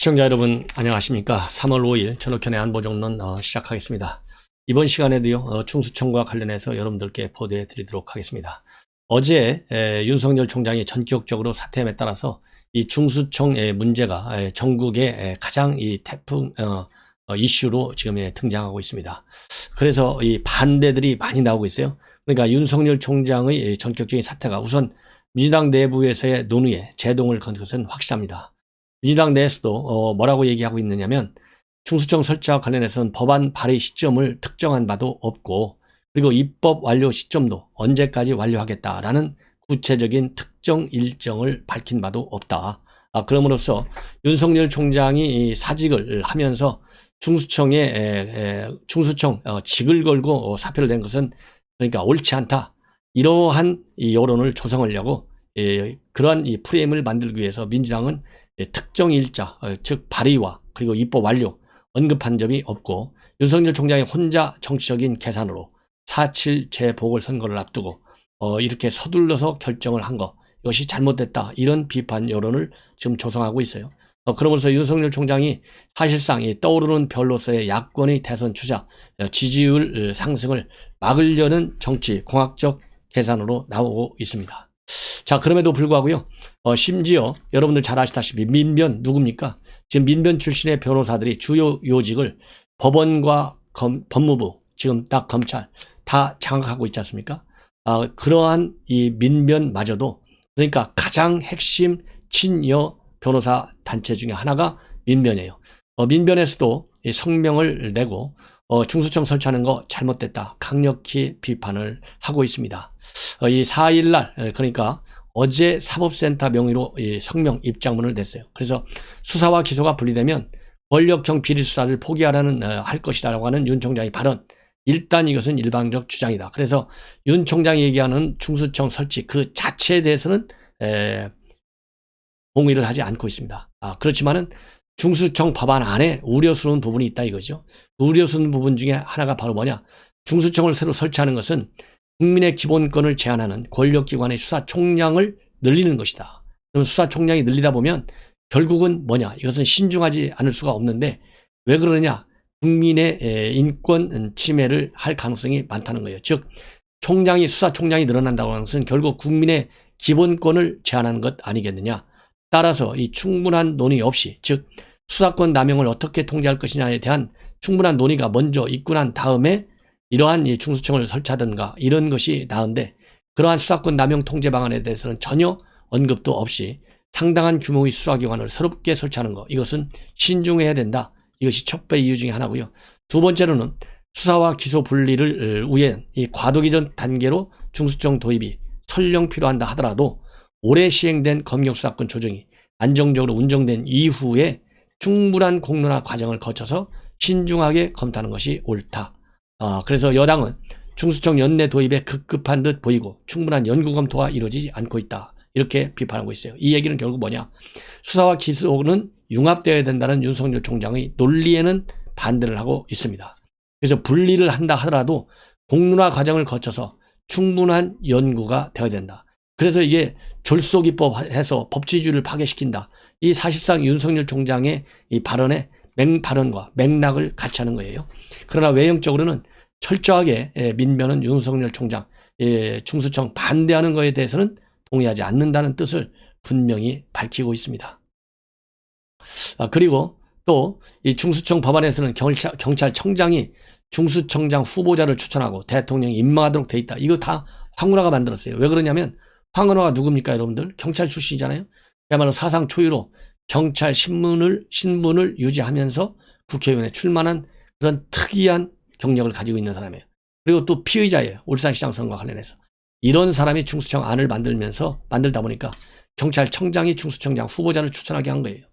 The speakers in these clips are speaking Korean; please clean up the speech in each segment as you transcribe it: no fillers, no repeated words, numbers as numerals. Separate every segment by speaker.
Speaker 1: 시청자 여러분 안녕하십니까. 3월 5일 전옥현의 안보정론 시작하겠습니다. 이번 시간에도요 충수청과 관련해서 여러분들께 보도해 드리도록 하겠습니다. 어제 윤석열 총장이 전격적으로 사퇴함에 따라서 이 충수청의 문제가 전국의 가장 이 태풍 이슈로 지금 등장하고 있습니다. 그래서 이 반대들이 많이 나오고 있어요. 그러니까 윤석열 총장의 전격적인 사퇴가 우선 민주당 내부에서의 논의에 제동을 건 것은 확실합니다. 민주당 내에서도 뭐라고 얘기하고 있느냐면 충수청 설치와 관련해서는 법안 발의 시점을 특정한 바도 없고, 그리고 입법 완료 시점도 언제까지 완료하겠다라는 구체적인 특정 일정을 밝힌 바도 없다. 그럼으로써 윤석열 총장이 사직을 하면서 충수청 직을 걸고 사표를 낸 것은 그러니까 옳지 않다. 이러한 이 여론을 조성하려고 그러한 이 프레임을 만들기 위해서 민주당은 특정 일자, 즉 발의와 그리고 입법 완료 언급한 점이 없고, 윤석열 총장이 혼자 정치적인 계산으로 4.7 재보궐선거를 앞두고 이렇게 서둘러서 결정을 한 것, 이것이 잘못됐다, 이런 비판 여론을 지금 조성하고 있어요. 그러면서 윤석열 총장이 사실상 떠오르는 별로서의 야권의 대선 주자, 지지율 상승을 막으려는 정치 공학적 계산으로 나오고 있습니다. 자, 그럼에도 불구하고요, 심지어 여러분들 잘 아시다시피 민변 누굽니까? 지금 민변 출신의 변호사들이 주요 요직을 법원과 법무부, 지금 딱 검찰 다 장악하고 있지 않습니까? 그러한 이 민변마저도, 그러니까 가장 핵심 친여 변호사 단체 중에 하나가 민변이에요. 민변에서도 이 성명을 내고 충수청 설치하는 거 잘못됐다, 강력히 비판을 하고 있습니다. 이 4일날, 그러니까 어제 사법센터 명의로 이 성명 입장문을 냈어요. 그래서 수사와 기소가 분리되면 권력형 비리 수사를 포기하라는 할 것이라고 하는 윤 총장의 발언, 일단 이것은 일방적 주장이다. 그래서 윤 총장이 얘기하는 충수청 설치 그 자체에 대해서는 동의를 하지 않고 있습니다. 그렇지만은 충수청 법안 안에 우려스러운 부분이 있다 이거죠. 우려스러운 부분 중에 하나가 바로 뭐냐? 충수청을 새로 설치하는 것은 국민의 기본권을 제한하는 권력기관의 수사총량을 늘리는 것이다. 그럼 수사총량이 늘리다 보면 결국은 뭐냐? 이것은 신중하지 않을 수가 없는데, 왜 그러느냐? 국민의 인권 침해를 할 가능성이 많다는 거예요. 즉 수사총량이 늘어난다고 하는 것은 결국 국민의 기본권을 제한하는 것 아니겠느냐. 따라서 이 충분한 논의 없이, 즉 수사권 남용을 어떻게 통제할 것이냐에 대한 충분한 논의가 먼저 있고 난 다음에 이러한 이 충수청을 설치하든가 이런 것이 나은데, 그러한 수사권 남용 통제 방안에 대해서는 전혀 언급도 없이 상당한 규모의 수사기관을 새롭게 설치하는 것, 이것은 신중해야 된다. 이것이 첫 번째 이유 중에 하나고요. 두 번째로는 수사와 기소 분리를 위한 이 과도기전 단계로 충수청 도입이 설령 필요한다 하더라도 올해 시행된 검경수사권 조정이 안정적으로 운정된 이후에 충분한 공론화 과정을 거쳐서 신중하게 검토하는 것이 옳다. 그래서 여당은 충수청 연내 도입에 급급한 듯 보이고 충분한 연구 검토가 이루어지지 않고 있다, 이렇게 비판하고 있어요. 이 얘기는 결국 뭐냐? 수사와 기소는 융합되어야 된다는 윤석열 총장의 논리에는 반대를 하고 있습니다. 그래서 분리를 한다 하더라도 공론화 과정을 거쳐서 충분한 연구가 되어야 된다. 그래서 이게 졸속입법해서 법치주의를 파괴시킨다. 이 사실상 윤석열 총장의 이 발언의 발언과 맥락을 같이 하는 거예요. 그러나 외형적으로는 철저하게 민변은 윤석열 총장 충수청 반대하는 것에 대해서는 동의하지 않는다는 뜻을 분명히 밝히고 있습니다. 그리고 또 이 충수청 법안에서는 경찰청장이 충수청장 후보자를 추천하고 대통령이 임명하도록 돼 있다. 이거 다 황운하가 만들었어요. 왜 그러냐면 황운하가 누굽니까 여러분들? 경찰 출신이잖아요. 그야말로 사상 초유로 경찰 신분을 유지하면서 국회의원에 출마한 그런 특이한 경력을 가지고 있는 사람이에요. 그리고 또 피의자예요. 울산시장 선거와 관련해서. 이런 사람이 충수청 안을 만들다 보니까 경찰청장이 충수청장 후보자를 추천하게 한 거예요.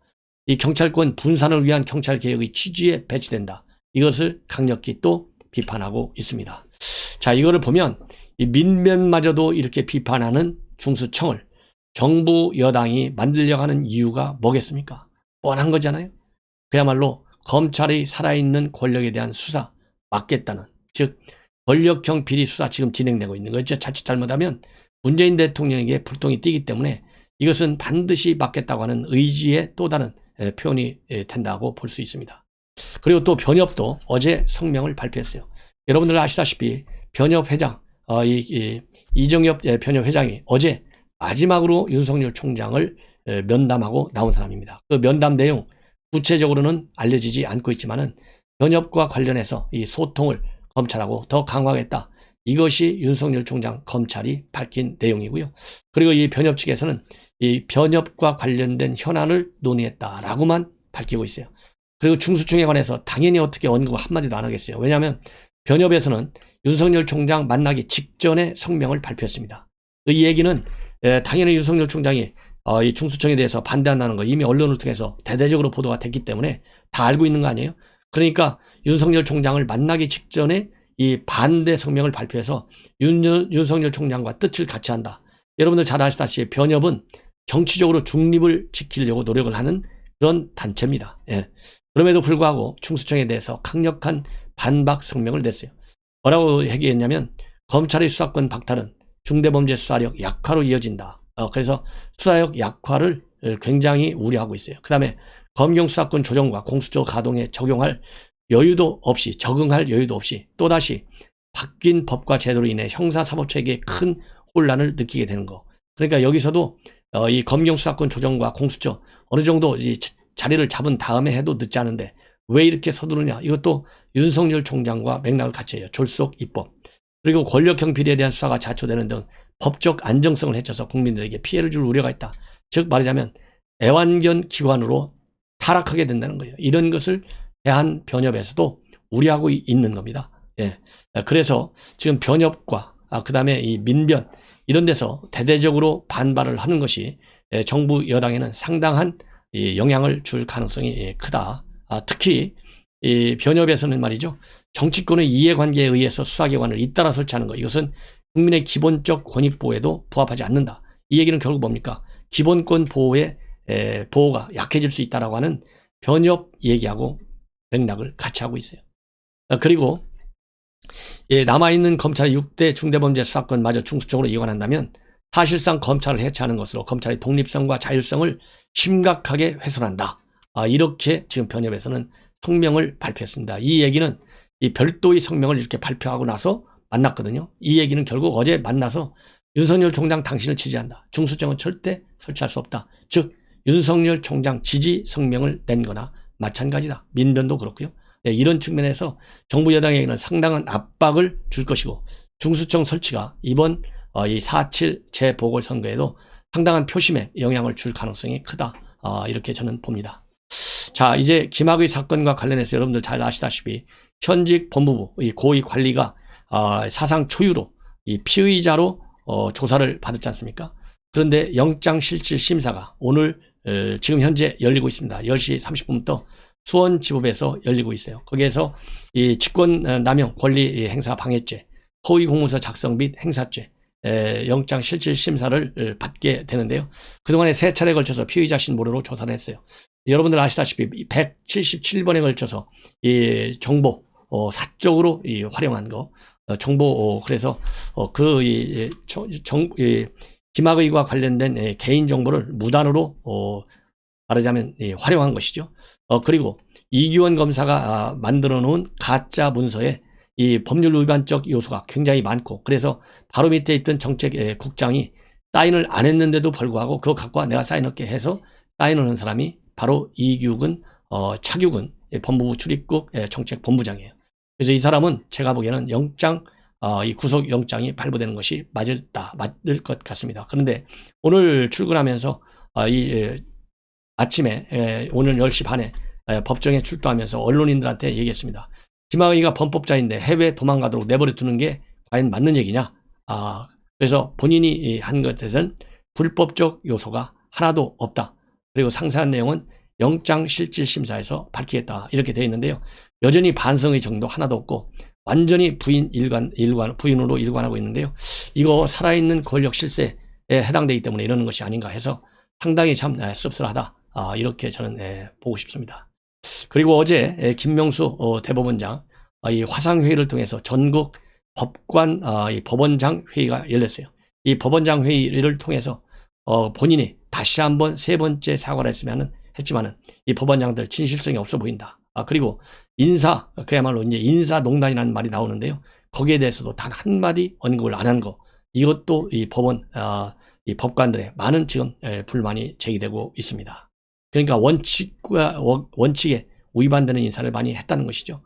Speaker 1: 이 경찰권 분산을 위한 경찰개혁의 취지에 배치된다. 이것을 강력히 또 비판하고 있습니다. 자, 이거를 보면 이 민변마저도 이렇게 비판하는 충수청을 정부 여당이 만들려고 하는 이유가 뭐겠습니까? 뻔한 거잖아요. 그야말로 검찰의 살아있는 권력에 대한 수사 막겠다는, 즉 권력형 비리 수사 지금 진행되고 있는 거죠. 자칫 잘못하면 문재인 대통령에게 불똥이 띄기 때문에 이것은 반드시 막겠다고 하는 의지의 또 다른 표현이 된다고 볼 수 있습니다. 그리고 또 변협도 어제 성명을 발표했어요. 여러분들 아시다시피 변협 회장, 이정엽 변협 회장이 어제 마지막으로 윤석열 총장을 면담하고 나온 사람입니다. 그 면담 내용 구체적으로는 알려지지 않고 있지만은 변협과 관련해서 이 소통을 검찰하고 더 강화하겠다. 이것이 윤석열 총장 검찰이 밝힌 내용이고요. 그리고 이 변협 측에서는 이 변협과 관련된 현안을 논의했다라고만 밝히고 있어요. 그리고 중수청에 관해서 당연히 어떻게 언급 한마디도 안 하겠어요. 왜냐하면 변협에서는 윤석열 총장 만나기 직전에 성명을 발표했습니다. 이 얘기는 당연히 윤석열 총장이 이 중수청에 대해서 반대한다는 거 이미 언론을 통해서 대대적으로 보도가 됐기 때문에 다 알고 있는 거 아니에요? 그러니까 윤석열 총장을 만나기 직전에 이 반대 성명을 발표해서 윤석열 총장과 뜻을 같이 한다. 여러분들 잘 아시다시피 변협은 정치적으로 중립을 지키려고 노력을 하는 그런 단체입니다. 예. 그럼에도 불구하고 중수청에 대해서 강력한 반박 성명을 냈어요. 뭐라고 얘기했냐면 검찰의 수사권 박탈은 중대범죄 수사력 약화로 이어진다. 그래서 수사력 약화를 굉장히 우려하고 있어요. 그 다음에 검경 수사권 조정과 공수처 가동에 적용할 여유도 없이, 적응할 여유도 없이 또다시 바뀐 법과 제도로 인해 형사사법체계에 큰 혼란을 느끼게 되는 거. 그러니까 여기서도 이 검경 수사권 조정과 공수처 어느 정도 자리를 잡은 다음에 해도 늦지 않은데 왜 이렇게 서두르냐. 이것도 윤석열 총장과 맥락을 같이 해요. 졸속 입법. 그리고 권력형 비리에 대한 수사가 자초되는 등 법적 안정성을 해쳐서 국민들에게 피해를 줄 우려가 있다. 즉 말하자면 애완견 기관으로 타락하게 된다는 거예요. 이런 것을 대한변협에서도 우려하고 있는 겁니다. 예. 그래서 지금 변협과 그 다음에 이 민변 이런 데서 대대적으로 반발을 하는 것이 정부 여당에는 상당한 영향을 줄 가능성이 크다. 특히 이 변협에서는 말이죠. 정치권의 이해관계에 의해서 수사기관을 잇따라 설치하는 것. 이것은 국민의 기본적 권익보호에도 부합하지 않는다. 이 얘기는 결국 뭡니까? 기본권 보호가 약해질 수 있다라고 하는 변협 얘기하고 맥락을 같이 하고 있어요. 그리고 남아있는 검찰의 6대 중대범죄 수사권마저 중수청으로 이관한다면 사실상 검찰을 해체하는 것으로 검찰의 독립성과 자율성을 심각하게 훼손한다. 이렇게 지금 변협에서는 성명을 발표했습니다. 이 얘기는 이 별도의 성명을 이렇게 발표하고 나서 만났거든요. 이 얘기는 결국 어제 만나서 윤석열 총장 당신을 지지한다. 중수청은 절대 설치할 수 없다. 즉 윤석열 총장 지지 성명을 낸 거나 마찬가지다. 민변도 그렇고요. 이런 측면에서 정부 여당에게는 상당한 압박을 줄 것이고 중수청 설치가 이번 이 4.7 재보궐선거에도 상당한 표심에 영향을 줄 가능성이 크다. 이렇게 저는 봅니다. 자, 이제 김학의 사건과 관련해서 여러분들 잘 아시다시피 현직 법무부 이 고위 관리가 사상 초유로 이 피의자로 조사를 받았지 않습니까? 그런데 영장실질심사가 오늘 지금 현재 열리고 있습니다. 10시 30분부터 수원지법에서 열리고 있어요. 거기에서 이 직권남용 권리 행사 방해죄, 허위 공문서 작성 및 행사죄, 영장실질심사를 받게 되는데요. 그동안에 3차례에 걸쳐서 피의자신 모르로 조사를 했어요. 여러분들 아시다시피 177번에 걸쳐서 이 정보 사적으로 활용한 거 정보 그래서 김학의와 관련된 개인 정보를 무단으로 말하자면 활용한 것이죠. 그리고 이규원 검사가 만들어 놓은 가짜 문서에 이 법률 위반적 요소가 굉장히 많고 그래서 바로 밑에 있던 정책국장이 사인을 안 했는데도 불구하고 그거 갖고 와 내가 사인할게 해서 사인을 한 사람이 바로 이규근 차규근 법무부 출입국 정책본부장이에요. 그래서 이 사람은 제가 보기에는 이 구속영장이 발부되는 것이 맞을 것 같습니다. 그런데 오늘 출근하면서 아침에 오늘 10시 반에 법정에 출두하면서 언론인들한테 얘기했습니다. 김학의가 범법자인데 해외 도망가도록 내버려 두는 게 과연 맞는 얘기냐? 그래서 본인이 한 것에는 불법적 요소가 하나도 없다. 그리고 상세한 내용은 영장실질심사에서 밝히겠다. 이렇게 되어 있는데요. 여전히 반성의 정도 하나도 없고 완전히 부인으로 일관하고 있는데요. 이거 살아있는 권력 실세에 해당되기 때문에 이러는 것이 아닌가 해서 상당히 참 씁쓸하다. 이렇게 저는 보고 싶습니다. 그리고 어제 김명수 대법원장 이 화상회의를 통해서 전국 법관 이 법원장 회의가 열렸어요. 이 법원장 회의를 통해서 본인이 다시 한번 3번째 사과를 했지만은 이 법원장들 진실성이 없어 보인다. 그리고 그야말로 이제 인사농단이라는 말이 나오는데요. 거기에 대해서도 단 한마디 언급을 안 한 거. 이것도 이 법원, 이 법관들의 많은 지금 불만이 제기되고 있습니다. 그러니까 원칙에 위반되는 인사를 많이 했다는 것이죠.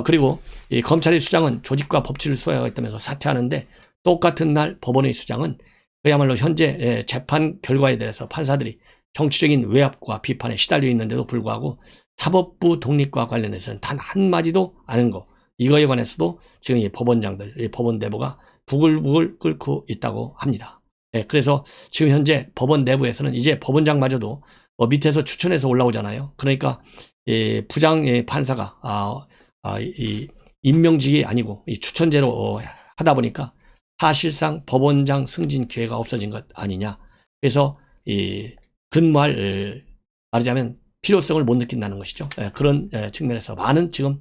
Speaker 1: 그리고 이 검찰의 수장은 조직과 법치를 수행하겠다면서 사퇴하는데 똑같은 날 법원의 수장은 그야말로 현재 재판 결과에 대해서 판사들이 정치적인 외압과 비판에 시달려 있는데도 불구하고 사법부 독립과 관련해서는 단 한마디도 안 한 거. 이거에 관해서도 지금 이 법원장들, 이 법원 내부가 부글부글 끓고 있다고 합니다. 그래서 지금 현재 법원 내부에서는 이제 법원장마저도 밑에서 추천해서 올라오잖아요. 그러니까 부장 판사가 이 임명직이 아니고 이 추천제로 하다 보니까 사실상 법원장 승진 기회가 없어진 것 아니냐. 그래서 근무할 말하자면 필요성을 못 느낀다는 것이죠. 그런 측면에서 많은 지금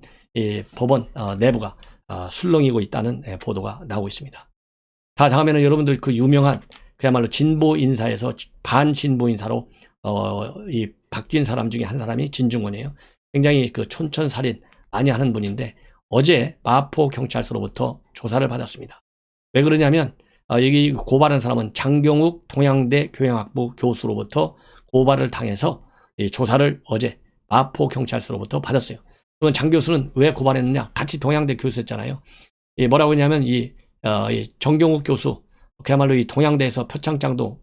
Speaker 1: 법원 내부가 술렁이고 있다는 보도가 나오고 있습니다. 다음에는 여러분들 그 유명한 그야말로 진보 인사에서 반진보 인사로 이 바뀐 사람 중에 한 사람이 진중권이에요. 굉장히 그 촌철살인 많이 하는 분인데 어제 마포 경찰서로부터 조사를 받았습니다. 왜 그러냐면 여기 고발한 사람은 장경욱 동양대 교양학부 교수로부터 고발을 당해서 조사를 어제 마포 경찰서로부터 받았어요. 그건 장 교수는 왜 고발했느냐? 같이 동양대 교수였잖아요. 뭐라고 했냐면 이 정경욱 교수 그야말로 이 동양대에서 표창장도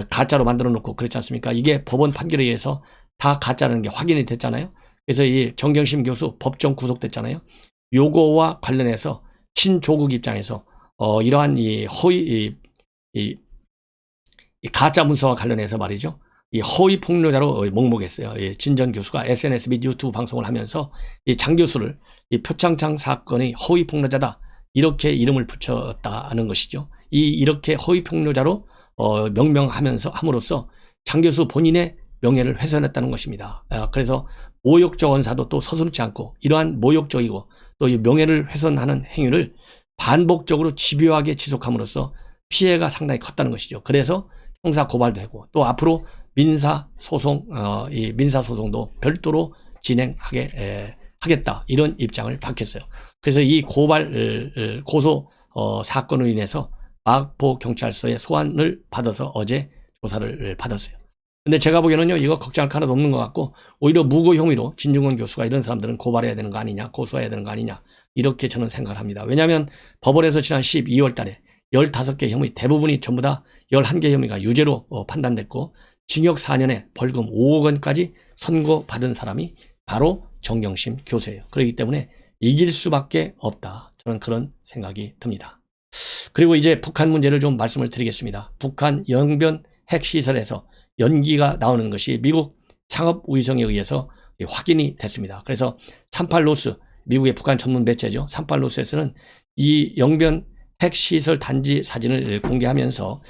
Speaker 1: 가짜로 만들어 놓고 그렇지 않습니까? 이게 법원 판결에 의해서 다 가짜라는 게 확인이 됐잖아요. 그래서 이 정경심 교수 법정 구속됐잖아요. 요거와 관련해서 친조국 입장에서 이러한 이 허위 이 가짜 문서와 관련해서 말이죠. 이 허위 폭로자로 목목했어요. 진전 교수가 SNS 및 유튜브 방송을 하면서 이 장 교수를 이 표창장 사건의 허위 폭로자다 이렇게 이름을 붙였다는 것이죠. 이렇게 허위 폭로자로 명명하면서 함으로써 장 교수 본인의 명예를 훼손했다는 것입니다. 그래서 모욕적 언사도 또 서슴지 않고 이러한 모욕적이고 또 이 명예를 훼손하는 행위를 반복적으로 집요하게 지속함으로써 피해가 상당히 컸다는 것이죠. 그래서 형사 고발도 하고 또 앞으로 이 민사소송도 별도로 진행하겠다 이런 입장을 밝혔어요. 그래서 이 고소 사건으로 인해서 마포 경찰서에 소환을 받아서 어제 조사를 받았어요. 근데 제가 보기에는요, 이거 걱정할 거 하나도 없는 것 같고, 오히려 무고 혐의로 진중권 교수가 이런 사람들은 고발해야 되는 거 아니냐, 고소해야 되는 거 아니냐, 이렇게 저는 생각을 합니다. 왜냐하면 법원에서 지난 12월 달에 15개 혐의 대부분이 전부 다 11개 혐의가 유죄로 판단됐고, 징역 4년에 벌금 5억 원까지 선고받은 사람이 바로 정경심 교수예요. 그렇기 때문에 이길 수밖에 없다. 저는 그런 생각이 듭니다. 그리고 이제 북한 문제를 좀 말씀을 드리겠습니다. 북한 영변 핵시설에서 연기가 나오는 것이 미국 상업위성에 의해서 확인이 됐습니다. 그래서 38노스, 미국의 북한 전문 매체죠. 38노스에서는 이 영변 핵시설 단지 사진을 공개하면서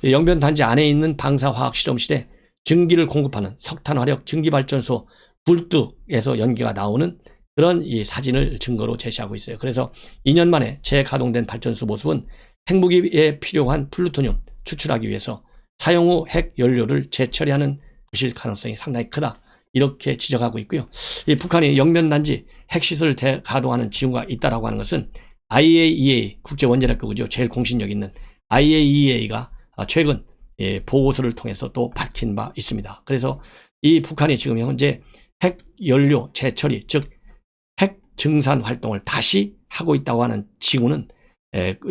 Speaker 1: 영변 단지 안에 있는 방사화학실험실에 증기를 공급하는 석탄화력 증기발전소 굴뚝에서 연기가 나오는 그런 이 사진을 증거로 제시하고 있어요. 그래서 2년 만에 재가동된 발전소 모습은 핵무기에 필요한 플루토늄 추출하기 위해서 사용 후 핵 연료를 재처리하는 것일 가능성이 상당히 크다. 이렇게 지적하고 있고요. 이 북한이 영변단지 핵시설을 재가동하는 징후가 있다라고 하는 것은 IAEA 국제원자력기구죠. 제일 공신력 있는 IAEA가 최근 보고서를 통해서 또 밝힌 바 있습니다. 그래서 이 북한이 지금 현재 핵 연료 재처리, 즉 핵 증산 활동을 다시 하고 있다고 하는 징후는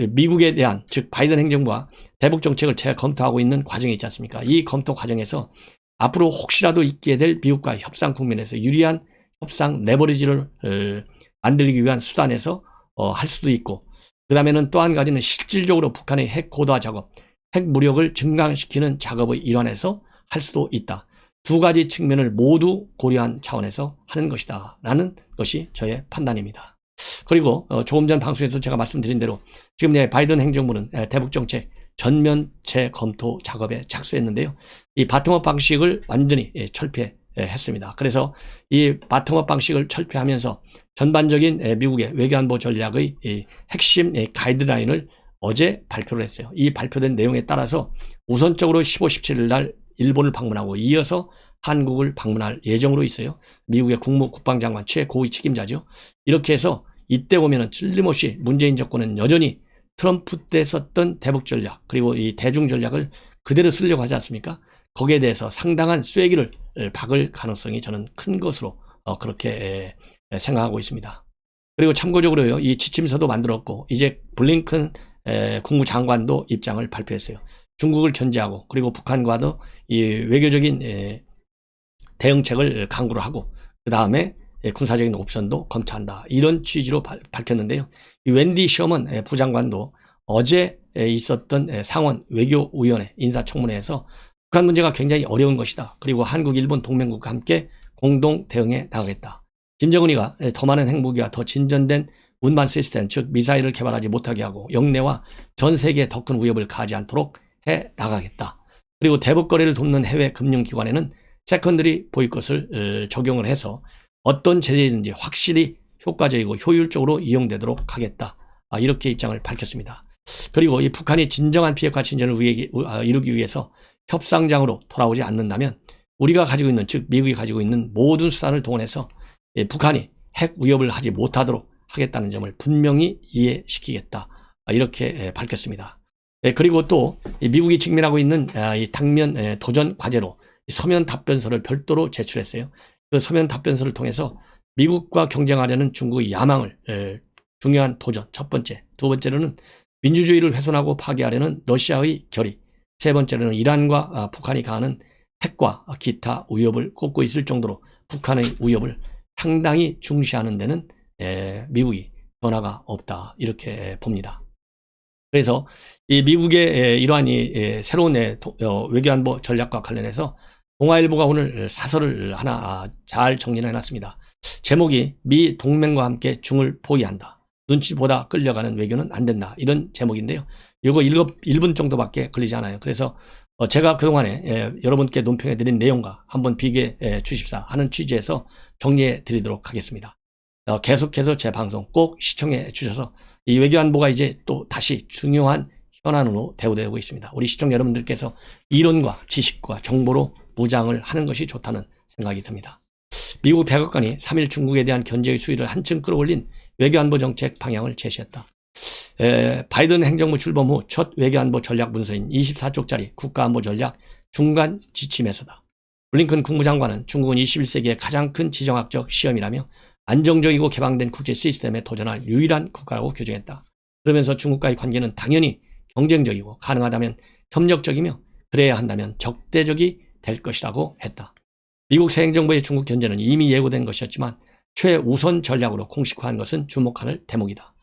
Speaker 1: 미국에 대한, 즉 바이든 행정부와 대북 정책을 재검토하고 있는 과정이 있지 않습니까? 이 검토 과정에서 앞으로 혹시라도 있게 될 미국과 협상 국면에서 유리한 협상 레버리지를 만들기 위한 수단에서 할 수도 있고, 그 다음에는 또 한 가지는 실질적으로 북한의 핵 고도화 작업, 핵 무력을 증강시키는 작업의 일환에서 할 수도 있다. 두 가지 측면을 모두 고려한 차원에서 하는 것이다 라는 것이 저의 판단입니다. 그리고 조금 전 방송에서 제가 말씀드린 대로 지금 바이든 행정부는 대북 정책 전면 재검토 작업에 착수했는데요. 이 바텀업 방식을 완전히 철폐했습니다. 그래서 이 바텀업 방식을 철폐하면서 전반적인 미국의 외교안보 전략의 핵심 가이드라인을 어제 발표를 했어요. 이 발표된 내용에 따라서 우선적으로 15, 17일 날 일본을 방문하고 이어서 한국을 방문할 예정으로 있어요. 미국의 국방장관 최고위 책임자죠. 이렇게 해서 이때 보면은 틀림없이 문재인 정권은 여전히 트럼프 때 썼던 대북 전략 그리고 이 대중 전략을 그대로 쓰려고 하지 않습니까? 거기에 대해서 상당한 쐐기를 박을 가능성이 저는 큰 것으로 그렇게 생각하고 있습니다. 그리고 참고적으로요, 이 지침서도 만들었고 이제 블링컨 국무장관도 입장을 발표했어요. 중국을 견제하고 그리고 북한과도 이 외교적인 대응책을 강구를 하고 그 다음에 군사적인 옵션도 검토한다. 이런 취지로 밝혔는데요. 이 웬디 셔먼 부장관도 어제 있었던 상원 외교위원회 인사청문회에서 북한 문제가 굉장히 어려운 것이다. 그리고 한국, 일본 동맹국과 함께 공동 대응해 나가겠다. 김정은이가 더 많은 핵무기와 더 진전된 운반 시스템, 즉 미사일을 개발하지 못하게 하고 영내와 전 세계에 더 큰 위협을 가하지 않도록 해 나가겠다. 그리고 대북 거래를 돕는 해외 금융기관에는 세컨더리 보이콧을 적용을 해서 어떤 제재든지 확실히 효과적이고 효율적으로 이용되도록 하겠다. 이렇게 입장을 밝혔습니다. 그리고 이 북한이 진정한 비핵화 진전을 이루기 위해서 협상장으로 돌아오지 않는다면 우리가 가지고 있는, 즉 미국이 가지고 있는 모든 수단을 동원해서 북한이 핵 위협을 하지 못하도록 하겠다는 점을 분명히 이해시키겠다. 이렇게 밝혔습니다. 그리고 또 미국이 직면하고 있는 이 당면 도전 과제로 서면 답변서를 별도로 제출했어요. 그 서면 답변서를 통해서 미국과 경쟁하려는 중국의 야망을 중요한 도전, 첫 번째. 두 번째로는 민주주의를 훼손하고 파괴하려는 러시아의 결의. 세 번째로는 이란과 북한이 가하는 핵과 기타 위협을 꼽고 있을 정도로 북한의 위협을 상당히 중시하는 데는 미국이 변화가 없다. 이렇게 봅니다. 그래서 이 미국의 이러한 이 새로운 외교안보 전략과 관련해서 동아일보가 오늘 사설을 하나 잘 정리를 해놨습니다. 제목이 미 동맹과 함께 중을 포기한다. 눈치보다 끌려가는 외교는 안 된다. 이런 제목인데요. 이거 1분 정도밖에 걸리지 않아요. 그래서 제가 그동안에 여러분께 논평해 드린 내용과 한번 비교해 주십사 하는 취지에서 정리해 드리도록 하겠습니다. 계속해서 제 방송 꼭 시청해 주셔서 이 외교안보가 이제 또 다시 중요한 현안으로 대우되고 있습니다. 우리 시청자 여러분들께서 이론과 지식과 정보로 무장을 하는 것이 좋다는 생각이 듭니다. 미국 백악관이 3일 중국에 대한 견제의 수위를 한층 끌어올린 외교안보 정책 방향을 제시했다. 바이든 행정부 출범 후 첫 외교안보 전략 문서인 24쪽짜리 국가안보 전략 중간 지침에서다. 블링컨 국무장관은 중국은 21세기의 가장 큰 지정학적 시험이라며 안정적이고 개방된 국제 시스템에 도전할 유일한 국가라고 규정했다. 그러면서 중국과의 관계는 당연히 경쟁적이고 가능하다면 협력적이며 그래야 한다면 적대적이 될 것이라고 했다. 미국 새 행정부의 중국 견제는 이미 예고된 것이었지만 최우선 전략으로 공식화한 것은 주목할 대목이다.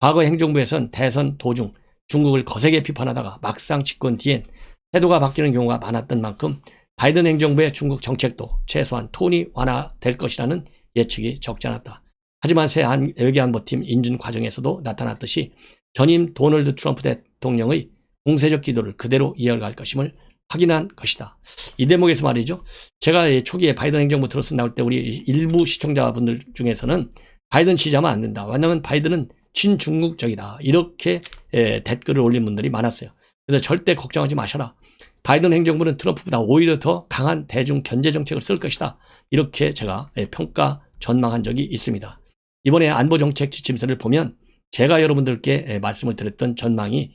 Speaker 1: 과거 행정부에선 대선 도중 중국을 거세게 비판하다가 막상 집권 뒤엔 태도가 바뀌는 경우가 많았던 만큼 바이든 행정부의 중국 정책도 최소한 톤이 완화될 것이라는 예측이 적지 않았다. 하지만 새 외교안보팀 인준 과정에서도 나타났듯이 전임 도널드 트럼프 대통령의 공세적 기도를 그대로 이어갈 것임을 확인한 것이다. 이 대목에서 말이죠. 제가 초기에 바이든 행정부 들어서 나올 때 우리 일부 시청자분들 중에서는 바이든 지지하면 안 된다. 왜냐하면 바이든은 친중국적이다. 이렇게 댓글을 올린 분들이 많았어요. 그래서 절대 걱정하지 마셔라. 바이든 행정부는 트럼프보다 오히려 더 강한 대중 견제 정책을 쓸 것이다. 이렇게 제가 평가 전망한 적이 있습니다. 이번에 안보정책 지침서를 보면 제가 여러분들께 말씀을 드렸던 전망이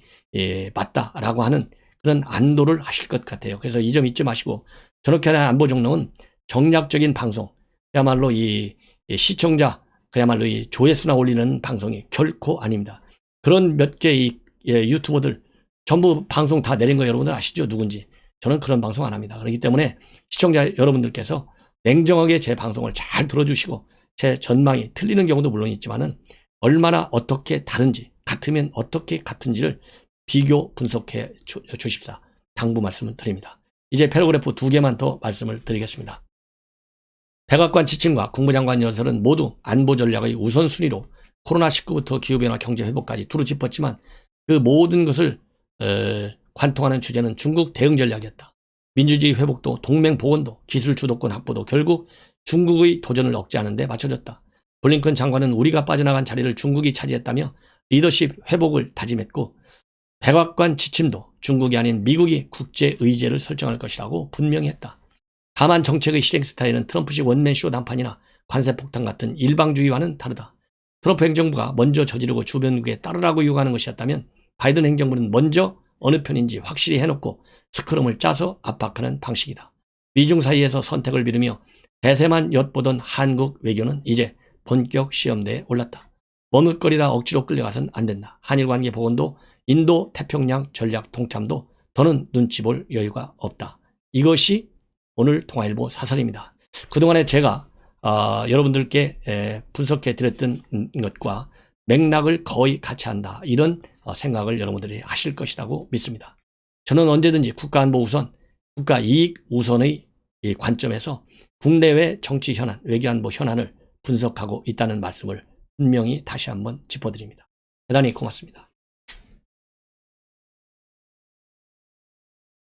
Speaker 1: 맞다라고 하는 그런 안도를 하실 것 같아요. 그래서 이 점 잊지 마시고 저렇게 하는 안보정론은 정략적인 방송, 그야말로 이 시청자, 그야말로 이 조회수나 올리는 방송이 결코 아닙니다. 그런 몇 개의 유튜버들 전부 방송 다 내린 거 여러분들 아시죠? 누군지. 저는 그런 방송 안 합니다. 그렇기 때문에 시청자 여러분들께서 냉정하게 제 방송을 잘 들어주시고 제 전망이 틀리는 경우도 물론 있지만은 얼마나 어떻게 다른지, 같으면 어떻게 같은지를 비교 분석해 주십사. 당부 말씀을 드립니다. 이제 패러그래프 2개만 더 말씀을 드리겠습니다. 백악관 지침과 국무장관 연설은 모두 안보 전략의 우선순위로 코로나19부터 기후변화 경제회복까지 두루 짚었지만 그 모든 것을 관통하는 주제는 중국 대응 전략이었다. 민주주의 회복도 동맹 복원도 기술 주도권 확보도 결국 중국의 도전을 억제하는 데 맞춰졌다. 블링컨 장관은 우리가 빠져나간 자리를 중국이 차지했다며 리더십 회복을 다짐했고 백악관 지침도 중국이 아닌 미국이 국제 의제를 설정할 것이라고 분명히 했다. 다만 정책의 실행 스타일은 트럼프식 원맨쇼 난판이나 관세 폭탄 같은 일방주의와는 다르다. 트럼프 행정부가 먼저 저지르고 주변국에 따르라고 요구하는 것이었다면 바이든 행정부는 먼저 어느 편인지 확실히 해놓고 스크럼을 짜서 압박하는 방식이다. 미중 사이에서 선택을 미루며 대세만 엿보던 한국 외교는 이제 본격 시험대에 올랐다. 머뭇거리다 억지로 끌려가선 안 된다. 한일 관계 복원도 인도 태평양 전략 동참도 더는 눈치 볼 여유가 없다. 이것이 오늘 통화일보 사설입니다. 그동안에 제가 여러분들께 분석해 드렸던 것과 맥락을 거의 같이 한다. 이런 생각을 여러분들이 하실 것이라고 믿습니다. 저는 언제든지 국가안보 우선, 국가이익 우선의 이 관점에서 국내외 정치 현안, 외교안보 현안을 분석하고 있다는 말씀을 분명히 다시 한번 짚어드립니다. 대단히 고맙습니다.